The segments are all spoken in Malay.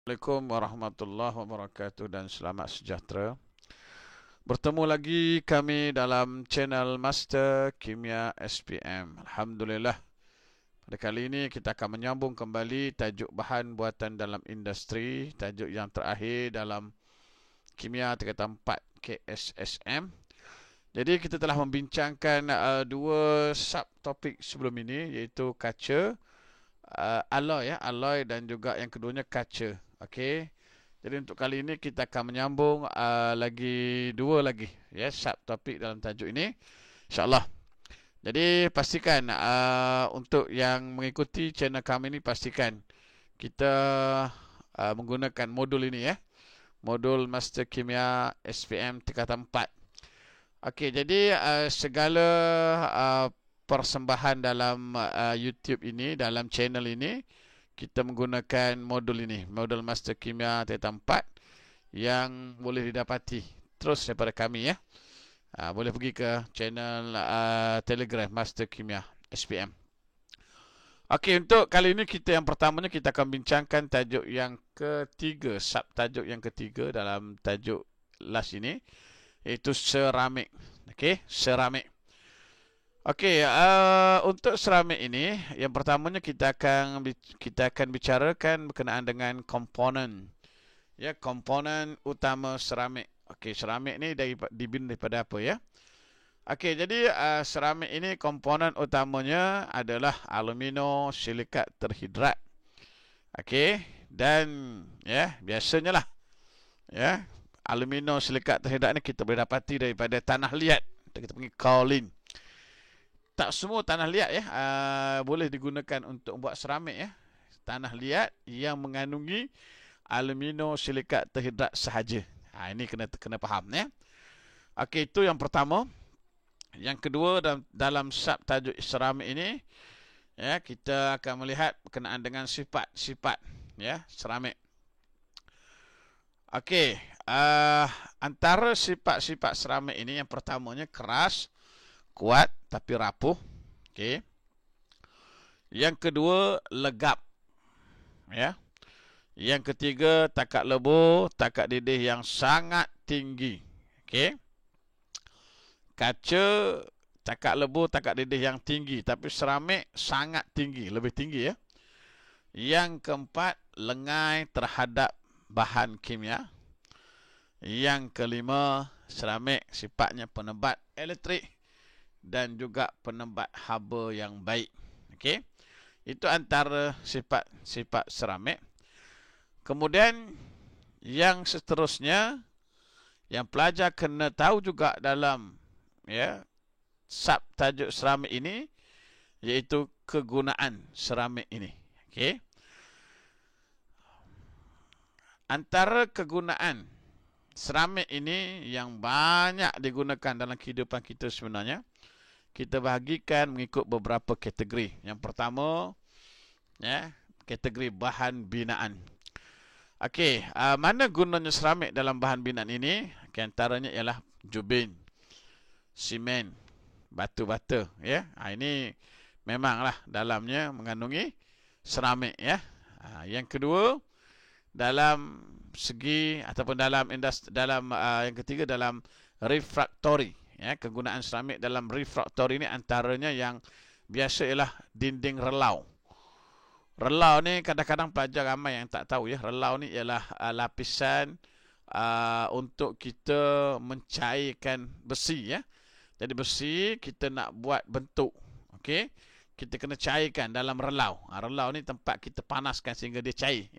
Assalamualaikum warahmatullahi wabarakatuh dan selamat sejahtera. Bertemu lagi kami dalam channel Master Kimia SPM. Alhamdulillah. Pada kali ini kita akan menyambung kembali tajuk bahan buatan dalam industri, tajuk yang terakhir dalam Kimia tingkatan 4 KSSM. Jadi kita telah membincangkan dua subtopik sebelum ini, iaitu kaca, alloy dan juga yang keduanya kaca. Okey. Jadi untuk kali ini kita akan menyambung dua lagi subtopik dalam tajuk ini, insya-Allah. Jadi pastikan untuk yang mengikuti channel kami ini, pastikan kita menggunakan modul ini, modul Master Kimia SPM tingkatan 4. Okey, jadi segala persembahan dalam YouTube ini, dalam channel ini, kita menggunakan modul ini, modul Master Kimia tingkatan 4 yang boleh didapati terus daripada kami, boleh pergi ke channel Telegram Master Kimia SPM. Okey, untuk kali ini yang pertamanya kita akan bincangkan tajuk yang ketiga, subtajuk yang ketiga dalam tajuk last ini, iaitu seramik. Okey, seramik. Okey, untuk seramik ini, yang pertamanya kita akan bicarakan berkenaan dengan komponen. Komponen utama seramik. Okey, seramik ni dibina daripada apa, ya? Okey, jadi seramik ini komponen utamanya adalah alumino silikat terhidrat. Okey, dan biasanya lah, alumino silikat terhidrat ni kita boleh dapati daripada tanah liat. Kita panggil kaolin. Tak semua tanah liat boleh digunakan untuk buat seramik, Tanah liat yang mengandungi alumino silikat terhidrat sahaja. Ini kena faham, Okey, itu yang pertama. Yang kedua, dalam subtajuk seramik ini, kita akan melihat berkenaan dengan sifat-sifat seramik. Okey, antara sifat-sifat seramik ini, yang pertamanya keras, kuat tapi rapuh. Okey. Yang kedua, legap. Yang ketiga, takat lebur, takat didih yang sangat tinggi. Okey. Kaca, takat lebur, takat didih yang tinggi, tapi seramik sangat tinggi, lebih tinggi, Yang keempat, lengai terhadap bahan kimia. Yang kelima, seramik sifatnya penebat elektrik dan juga penebat haba yang baik. Okey. Itu antara sifat-sifat seramik. Kemudian yang seterusnya yang pelajar kena tahu juga dalam subtajuk seramik ini, iaitu kegunaan seramik ini. Okey. Antara kegunaan seramik ini yang banyak digunakan dalam kehidupan kita sebenarnya, kita bahagikan mengikut beberapa kategori. Yang pertama, kategori bahan binaan. Okey, mana gunanya seramik dalam bahan binaan ini? Antaranya ialah jubin, simen, batu bata, ini memanglah dalamnya mengandungi seramik, Yang kedua, dalam segi ataupun yang ketiga, dalam refraktori, kegunaan seramik dalam refraktori ini antaranya yang biasa ialah dinding relau. Relau ni kadang-kadang pelajar ramai yang tak tahu, relau ni ialah lapisan untuk kita mencairkan besi, Jadi besi kita nak buat bentuk, okey, kita kena cairkan dalam relau. Relau ni tempat kita panaskan sehingga dia cair,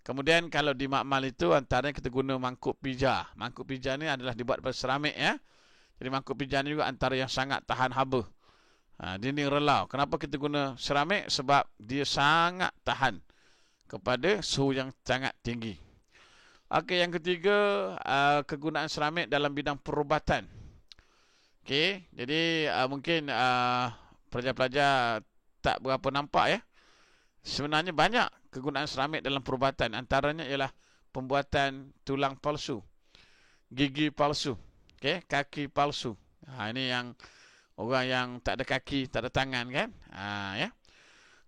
Kemudian kalau di makmal itu antaranya kita guna mangkuk pija. Mangkuk pija ni adalah dibuat daripada seramik, Jadi mangkuk pija ni juga antara yang sangat tahan haba. Dinding relau. Kenapa kita guna seramik? Sebab dia sangat tahan kepada suhu yang sangat tinggi. Okey, yang ketiga, kegunaan seramik dalam bidang perubatan. Okey, jadi mungkin pelajar-pelajar tak berapa nampak, Sebenarnya banyak kegunaan seramik dalam perubatan. Antaranya ialah pembuatan tulang palsu, gigi palsu, kaki palsu. Ini yang orang yang tak ada kaki, tak ada tangan, kan?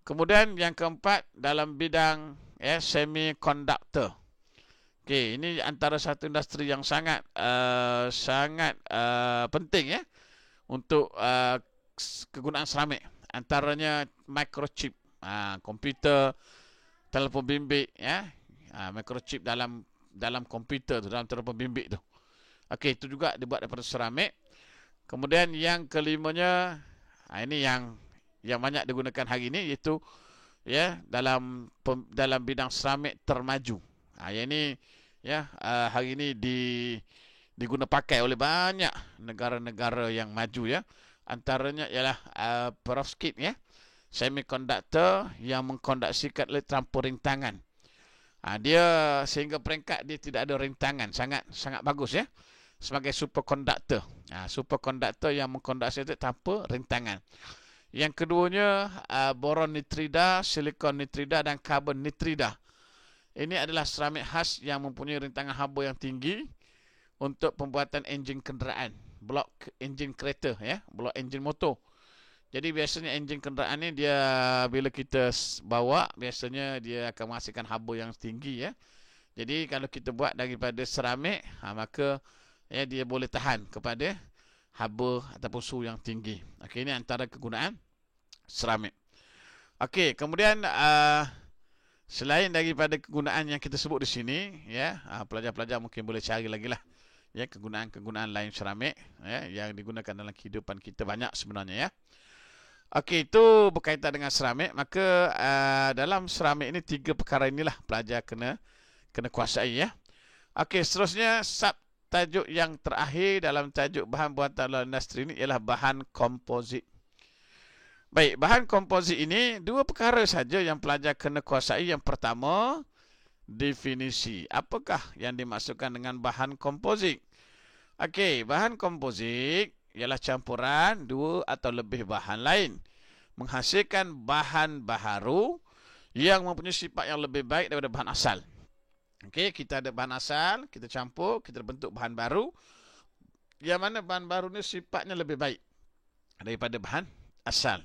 Kemudian yang keempat, dalam bidang semiconductor. Okey, ini antara satu industri yang sangat penting untuk kegunaan seramik. Antaranya microchip, komputer, telefon bimbit microchip dalam komputer tu, dalam telefon bimbit tu. Okey, itu juga dibuat daripada seramik. Kemudian yang kelimanya, ini yang banyak digunakan hari ini, iaitu dalam bidang seramik termaju. Yang ini hari ini diguna pakai oleh banyak negara-negara yang maju Antaranya ialah perovskit semiconductor yang mengkonduksikan oleh tanpa rintangan. Dia sehingga peringkat dia tidak ada rintangan, sangat bagus sebagai superconductor. Superconductor yang mengkonduksikan tanpa rintangan. Yang keduanya boron nitrida, silikon nitrida dan karbon nitrida. Ini adalah seramik khas yang mempunyai rintangan haba yang tinggi untuk pembuatan enjin kenderaan, blok enjin kereta, blok enjin motor. Jadi biasanya enjin kenderaan ni dia bila kita bawa, biasanya dia akan menghasilkan haba yang tinggi Jadi kalau kita buat daripada seramik, maka dia boleh tahan kepada haba ataupun suhu yang tinggi. Okey, ini antara kegunaan seramik. Okey, kemudian selain daripada kegunaan yang kita sebut di sini, pelajar-pelajar mungkin boleh cari lagi lah kegunaan-kegunaan lain seramik yang digunakan dalam kehidupan kita banyak sebenarnya Okey, itu berkaitan dengan seramik. Maka dalam seramik ini 3 perkara inilah pelajar kena kuasai Okey, seterusnya tajuk yang terakhir dalam tajuk bahan buatan dalam industri ini ialah bahan komposit. Baik, bahan komposit ini 2 perkara saja yang pelajar kena kuasai. Yang pertama, definisi. Apakah yang dimaksudkan dengan bahan komposit? Okey, bahan komposit ialah campuran 2 atau lebih bahan lain menghasilkan bahan baharu yang mempunyai sifat yang lebih baik daripada bahan asal. Okey, kita ada bahan asal, kita campur, kita bentuk bahan baru. Yang mana bahan baru ni sifatnya lebih baik daripada bahan asal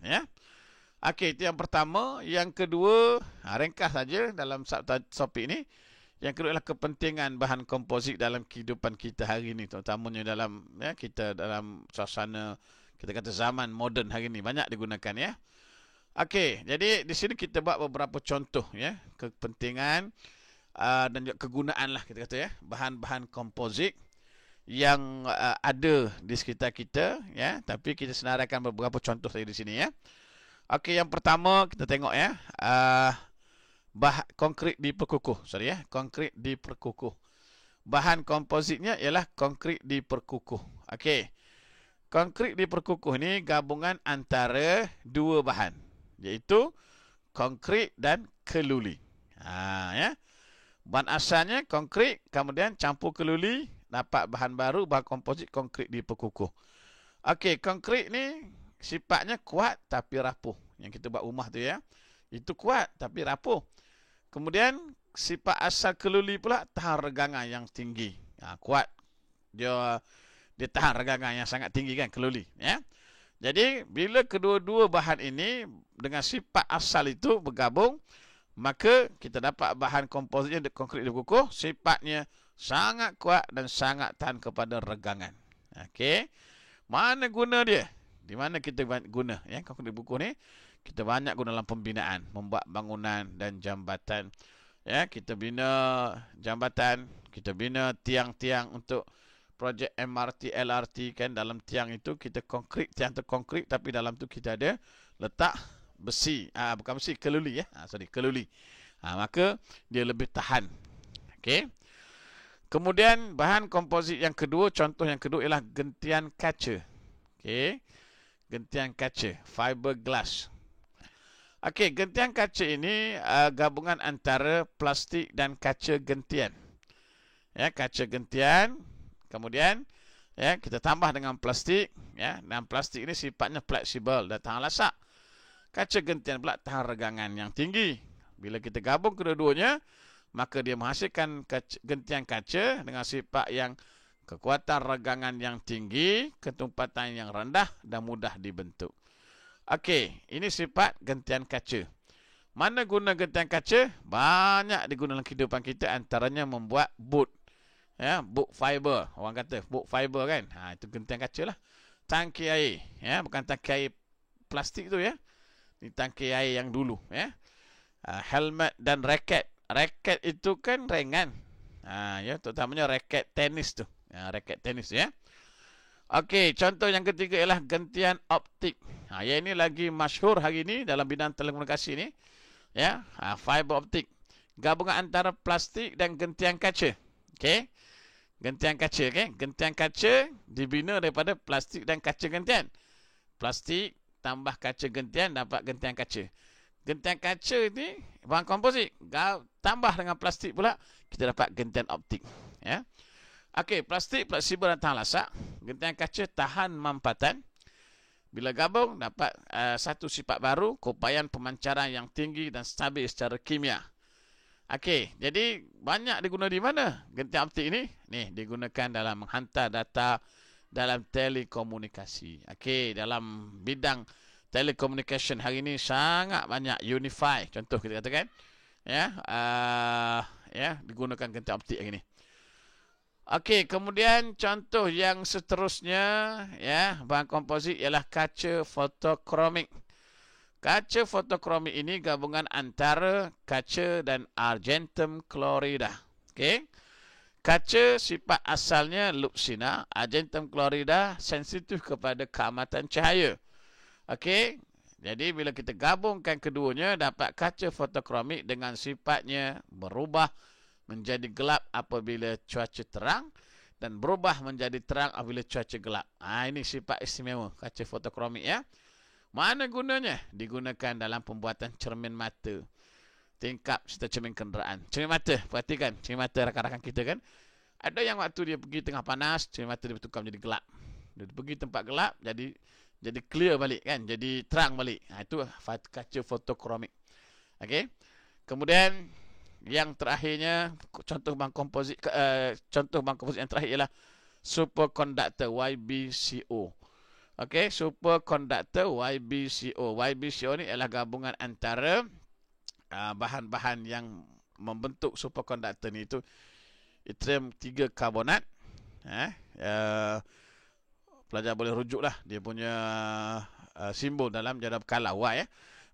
Okey, itu yang pertama. Yang kedua, ringkas saja dalam topik ini. Yang kedua adalah kepentingan bahan komposit dalam kehidupan kita hari ini, terutamanya dalam kita dalam suasana kita kata zaman moden hari ini banyak digunakan Okey, jadi di sini kita buat beberapa contoh kepentingan dan juga kegunaan lah kita kata bahan-bahan komposit yang ada di sekitar kita tapi kita senaraikan beberapa contoh saja di sini Okey, yang pertama kita tengok konkrit diperkukuh. Konkrit diperkukuh. Bahan kompositnya ialah konkrit diperkukuh. Okey. Konkrit diperkukuh ni gabungan antara 2 bahan, iaitu konkrit dan keluli. Bahan asalnya konkrit, kemudian campur keluli, dapat bahan baru, bahan komposit konkrit diperkukuh. Okey, konkrit ni sifatnya kuat tapi rapuh. Yang kita buat rumah tu itu kuat tapi rapuh. Kemudian sifat asal keluli pula tahan regangan yang tinggi. Kuat. Dia tahan regangan yang sangat tinggi kan keluli Jadi bila kedua-dua bahan ini dengan sifat asal itu bergabung, maka kita dapat bahan kompositnya konkrit diperkukuh, sifatnya sangat kuat dan sangat tahan kepada regangan. Okey. Mana guna dia? Di mana kita guna konkrit diperkukuh ni? Kita banyak guna dalam pembinaan, membuat bangunan dan jambatan. Kita bina jambatan, kita bina tiang-tiang untuk projek MRT, LRT kan. Dalam tiang itu kita konkrit, tiang tu konkrit tapi dalam tu kita ada letak besi. Bukan besi, keluli keluli. Maka dia lebih tahan. Okey. Kemudian bahan komposit yang kedua, contoh yang kedua ialah gentian kaca. Okey. Gentian kaca, fiberglass. Okey, gentian kaca ini gabungan antara plastik dan kaca gentian. Kaca gentian, kemudian kita tambah dengan plastik, dan plastik ini sifatnya fleksibel dan tahan lasak. Kaca gentian pula tahan regangan yang tinggi. Bila kita gabung kedua-duanya, maka dia menghasilkan gentian kaca dengan sifat yang kekuatan regangan yang tinggi, ketumpatan yang rendah dan mudah dibentuk. Okey, ini sifat gentian kaca. Mana guna gentian kaca? Banyak digunakan dalam kehidupan kita, antaranya membuat boot. Ya, boot fiber. Orang kata boot fiber kan. Itu gentian kaca lah. Tangki air, ya, bukan tangki air plastik tu ya. Ini tangki air yang dulu ya. Helmet dan raket. Raket itu kan ringan. Ya, terutamanya raket tenis tu. Raket tenis ya. Okey, contoh yang ketiga ialah gentian optik. Yang ini lagi masyhur hari ini dalam bidang telekomunikasi ni. Ya, fiber optik. Gabungan antara plastik dan gentian kaca. Okey. Gentian kaca, okey. Gentian kaca dibina daripada plastik dan kaca gentian. Plastik tambah kaca gentian dapat gentian kaca. Gentian kaca ni bahan komposit. Tambah dengan plastik pula kita dapat gentian optik, ya. Okey, plastik fleksibel dan tahan lasak. Gentian kaca tahan mampatan. Bila gabung dapat satu sifat baru, keupayaan pemancaran yang tinggi dan stabil secara kimia. Okey, jadi banyak digunakan di mana gentian optik ini? Ni digunakan dalam menghantar data dalam telekomunikasi. Okey, dalam bidang telekomunikasi hari ini sangat banyak unify. Contoh kita katakan, ya, digunakan gentian optik hari ini. Okey, kemudian contoh yang seterusnya, ya, bahan komposit ialah kaca fotokromik. Kaca fotokromik ini gabungan antara kaca dan argentum chlorida. Okey. Kaca sifat asalnya luxina, argentum chlorida sensitif kepada keamatan cahaya. Okey. Jadi bila kita gabungkan keduanya dapat kaca fotokromik dengan sifatnya berubah menjadi gelap apabila cuaca terang dan berubah menjadi terang apabila cuaca gelap. Ini sifat istimewa kaca fotokromik ya. Mana gunanya? Digunakan dalam pembuatan cermin mata, tingkap serta cermin kenderaan. Cermin mata, perhatikan cermin mata rakan-rakan kita kan. Ada yang waktu dia pergi tengah panas, cermin mata dia bertukar menjadi gelap. Dia pergi tempat gelap jadi clear balik kan, jadi terang balik. Itu kaca fotokromik. Okey. Kemudian yang terakhirnya contoh bahan komposit yang terakhir ialah superconductor YBCO. Okey, superconductor YBCO. YBCO ni ialah gabungan antara bahan-bahan yang membentuk superconductor ni, itu yttrium 3 karbonat. Pelajar boleh rujuklah dia punya simbol dalam jadual berkala Y ya.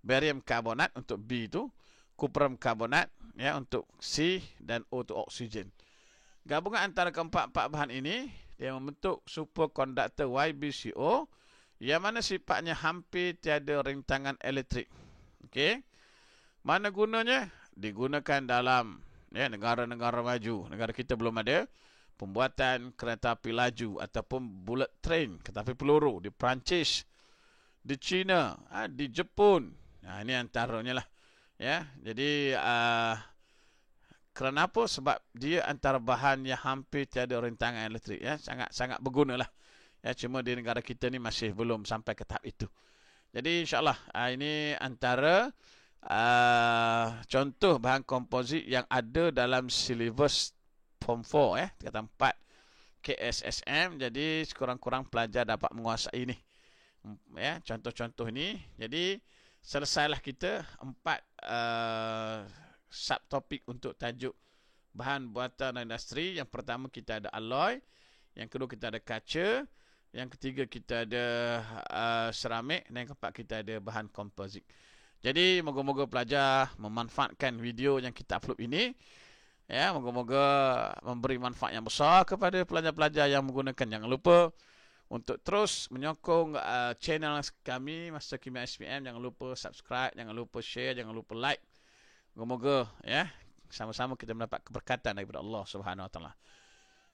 Barium karbonat untuk B itu, kuprum karbonat ya untuk C, dan O untuk oksigen. Gabungan antara keempat-empat bahan ini dia membentuk superconductor YBCO yang mana sifatnya hampir tiada rintangan elektrik. Okey. Mana gunanya? Digunakan dalam negara-negara maju. Negara kita belum ada pembuatan kereta api laju ataupun bullet train, kereta api peluru di Perancis, di China, di Jepun. Ini antaranya lah. Ya, jadi kerana apa? Sebab dia antara bahan yang hampir tiada rintangan elektrik. Ya, sangat bergunalah. Ya, cuma di negara kita ni masih belum sampai ke tahap itu. Jadi insyaAllah ini antara contoh bahan komposit yang ada dalam silibus Form 4 tingkatan 4 KSSM. Jadi sekurang-kurang pelajar dapat menguasai ini. Ya, contoh-contoh ini. Jadi selesailah kita 4 subtopik untuk tajuk bahan buatan industri. Yang pertama kita ada alloy, yang kedua kita ada kaca, yang ketiga kita ada seramik, dan yang keempat kita ada bahan komposit. Jadi moga-moga pelajar memanfaatkan video yang kita upload ini. Ya, moga-moga memberi manfaat yang besar kepada pelajar-pelajar yang menggunakan. Jangan lupa untuk terus menyokong channel kami Master Kimia SPM. Jangan lupa subscribe, jangan lupa share, jangan lupa like. Moga-moga ya sama-sama kita mendapat keberkatan daripada Allah Subhanahu Wa Taala.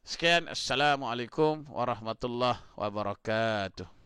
Sekian, assalamualaikum warahmatullahi wabarakatuh.